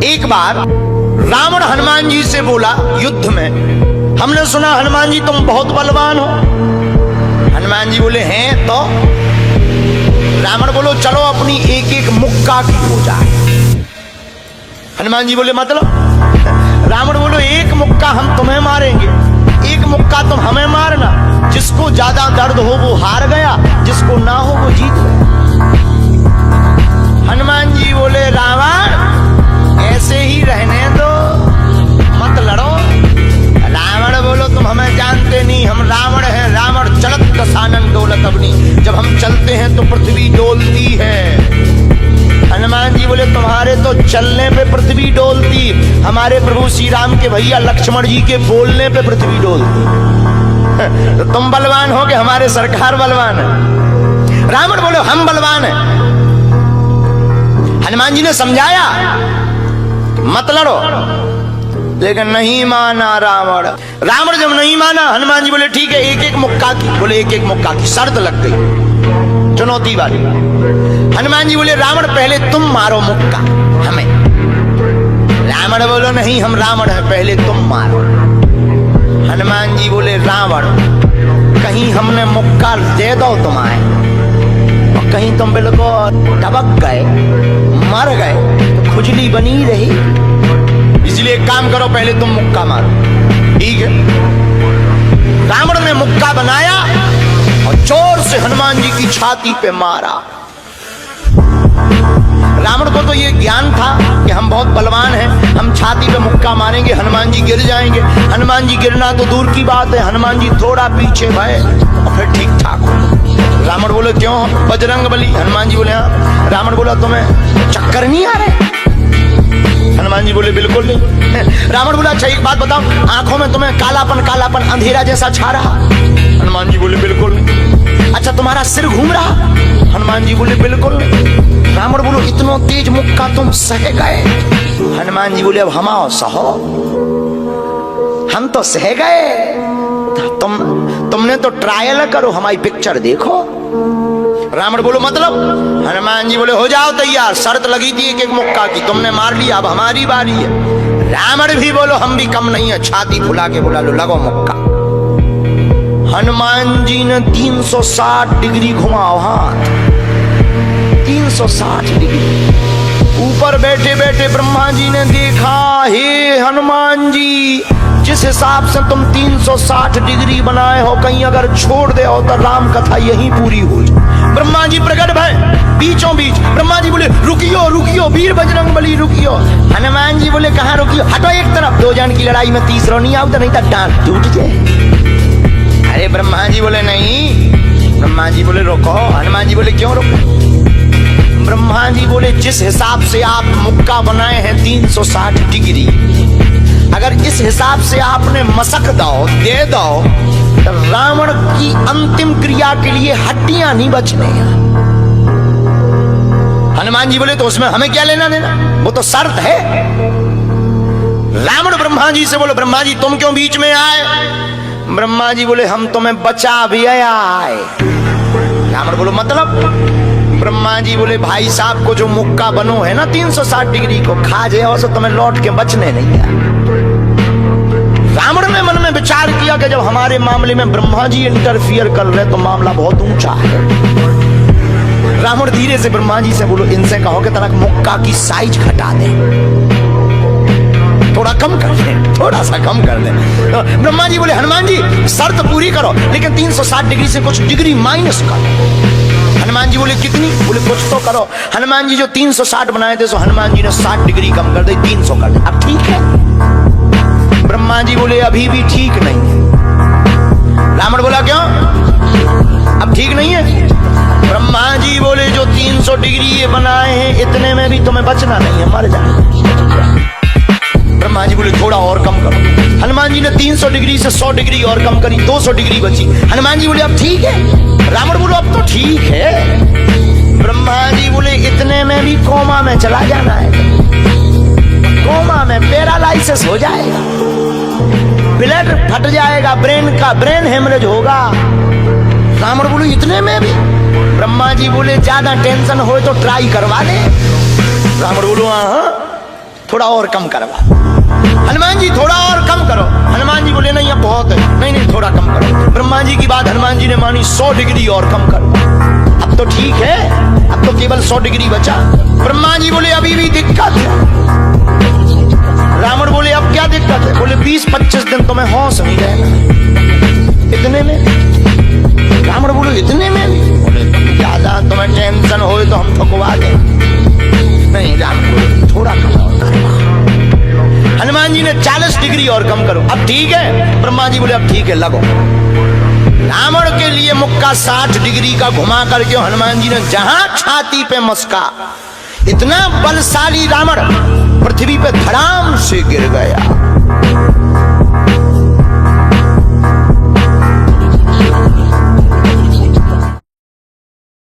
एक बार रावण हनुमान जी से बोला युद्ध में, हमने सुना हनुमान जी तुम बहुत बलवान हो। हनुमान जी बोले हैं तो? रावण बोलो चलो अपनी एक एक मुक्का की हो जाए। हनुमान जी बोले मतलब? रावण बोलो एक मुक्का हम तुम्हें मारेंगे, एक मुक्का तुम हमें मारना। जिसको ज्यादा दर्द हो वो हार गया, जिसको ना हो वो जीत गया। हनुमान जी बोले रावण ऐसे ही रहने दो, मत लड़ो। रावण बोलो तुम हमें जानते नहीं, हम रावण हैं। रावण चलत दसानन डोलत अपनी, जब हम चलते हैं तो पृथ्वी डोलती है। हनुमान जी बोले तुम्हारे तो चलने पे पृथ्वी डोलती, हमारे प्रभु श्री राम के भैया लक्ष्मण जी के बोलने पे पृथ्वी डोलती। तो तुम बलवान हो कि हमारे सरकार बलवान है? रावण बोले हम बलवान हैं। हनुमान जी ने समझाया मत लड़ो, लेकिन नहीं माना रावण। रावण जब नहीं माना, हनुमान जी बोले ठीक है एक एक मुक्का की। बोले एक एक मुक्का की शर्त लग गई, चुनौती वाली। हनुमान जी बोले रावण पहले तुम मारो मुक्का हमें। रावण बोलो नहीं हम रावण हैं, पहले तुम मारो। हनुमान जी बोले रावण कहीं हमने मुक्का दे दो तुम्हें और कहीं तुम बिल्कुल टबक गए, मर गए तो खुजली बनी रही, इसलिए एक काम करो पहले तुम मुक्का मारो। ठीक है। रावण ने मुक्का बनाया और जोर से हनुमान जी की छाती पे मारा। रावण को तो ये ज्ञान था कि हम बहुत बलवान हैं, हम छाती पे मुक्का मारेंगे हनुमान जी गिर जाएंगे। हनुमान जी गिरना तो दूर की बात है, हनुमान जी थोड़ा पीछे भय और फिर ठीक ठाक हो। रावण बोले क्यों बजरंग बली? हनुमान जी बोले हाँ। रावण बोला तुम्हें चक्कर नहीं आ रहे? हनुमान जी बोले बिल्कुल नहीं। रावण बोला अच्छा एक बात बताओ, आंखों में तुम्हें कालापन कालापन अंधेरा जैसा छा रहा? हनुमान जी बोले बिल्कुल नहीं। अच्छा तुम्हारा सिर घूम रहा? हनुमान जी बोले बिल्कुल नहीं। रावण बोलो इतना तेज मुक्का तुम सह गए? हनुमान जी बोले अब हम आओ सहो, हम तो सह गए, तुमने तो ट्रायल करो, हमारी पिक्चर देखो। रावण बोलो मतलब? हनुमान जी बोले हो जाओ तैयार, शर्त लगी थी एक एक मुक्का की, तुमने मार लिया, अब हमारी बारी है। रावण भी बोलो हम भी कम नहीं है, छाती फुला के बोला लो लगो मुक्का। हनुमान जी ने 360 डिग्री घुमाओ हाथ, 360 डिग्री। ऊपर बैठे बैठे ब्रह्मा जी ने देखा, हे हनुमान जी जिस हिसाब से तुम 360 डिग्री बनाए हो, कहीं अगर छोड़ दे हो तो राम कथा यहीं पूरी हो जाए। ब्रह्मा जी प्रकट भय बीचों बीच। ब्रह्मा जी बोले रुकियो रुकियो वीर बजरंग बली रुकियो। हनुमान जी बोले कहाँ रुकियो? हटो एक तरफ, दो जन की लड़ाई में तीसरा नहीं आओ तो नहीं तो डांट टूट जाए। अरे ब्रह्मा जी बोले नहीं। ब्रह्मा जी बोले रोको। हनुमान जी बोले क्यों रोको? ब्रह्मा जी बोले जिस हिसाब से आप मुक्का बनाए हैं 360 डिग्री, अगर इस हिसाब से आपने मसक दो दे दो तो रावण की अंतिम क्रिया के लिए हड्डियां नहीं बचने। हनुमान जी बोले तो उसमें हमें क्या लेना देना, वो तो शर्त है। रावण ब्रह्मा जी से बोले ब्रह्मा जी तुम क्यों बीच में आए? ब्रह्मा जी बोले हम तुम्हें बचा भी आए। रावण बोलो मतलब? ब्रह्मा जी बोले भाई साहब को जो मुक्का बनो है ना 360 डिग्री को, खा जाओ तो तुम्हें लौट के बचने नहीं है। रावण ने मन में विचार किया कि जब हमारे मामले में ब्रह्मा जी इंटरफियर कर रहे तो मामला बहुत ऊंचा है। रावण धीरे से ब्रह्मा जी से बोलो इनसे कहो कि तनक मुक्का की साइज घटा दे, थोड़ा कम कर दे, थोड़ा सा कम कर दे। तो ब्रह्मा जी बोले हनुमान जी शर्त पूरी करो, लेकिन 360 डिग्री से कुछ डिग्री माइनस करो। हनुमान जी बोले कितनी? बोले कुछ तो करो। हनुमान जी जो 360 बनाए थे सो हनुमान जी ने 60 डिग्री कम कर दे, 300 कर दे। अब ठीक है? ब्रह्मा जी बोले अभी भी ठीक नहीं है। रावण बोला क्यों अब ठीक नहीं है? ब्रह्मा जी बोले जो 300 डिग्री ये बनाए हैं इतने में भी तुम्हें बचना नहीं है, मर जाए। ब्रह्मा जी बोले थोड़ा और कम करो। हनुमान जी ने 300 डिग्री से 100 डिग्री और कम करी, 200 डिग्री बची। हनुमान जी बोले अब ठीक है? रावण बोलो अब तो ठीक है। ब्रह्मा जी बोले इतने में भी कोमा में चला जाना है, कोमा में पैरालाइसिस हो जाएगा, ब्लड फट जाएगा, ब्रेन हेमरेज होगा। रावण बोलो इतने में भी? ब्रह्मा जी बोले ज्यादा टेंशन हो तो ट्राई करवा ले। रावण बोलो हाँ थोड़ा और कम करवा। हनुमान जी थोड़ा और कम करो। हनुमान जी बोले नहीं अब बहुत है, नहीं नहीं थोड़ा कम करो। ब्रह्मा जी की बात हनुमान जी ने मानी, 100 डिग्री और कम करो। अब तो ठीक है, अब तो केवल 100 डिग्री बचा। ब्रह्मा जी बोले अभी भी दिक्कत है। रावण बोले अब क्या दिक्कत है? बोले 20-25 दिन तो मैं होश नहीं रहना। इतने में? रावण बोले इतने में? बोले ज्यादा तुम्हें टेंशन हो तो हम ठुकवा दें। नहीं, रावण बोले थोड़ा कम और करो। हनुमान जी ने 40 डिग्री और कम करो। अब ठीक है? ब्रह्मा जी बोले अब ठीक है, लगो। रावण के लिए मुक्का 60 डिग्री का घुमा करके हनुमान जी ने जहां छाती पे मस्का, इतना बलशाली रावण पृथ्वी पे धड़ाम से गिर गया।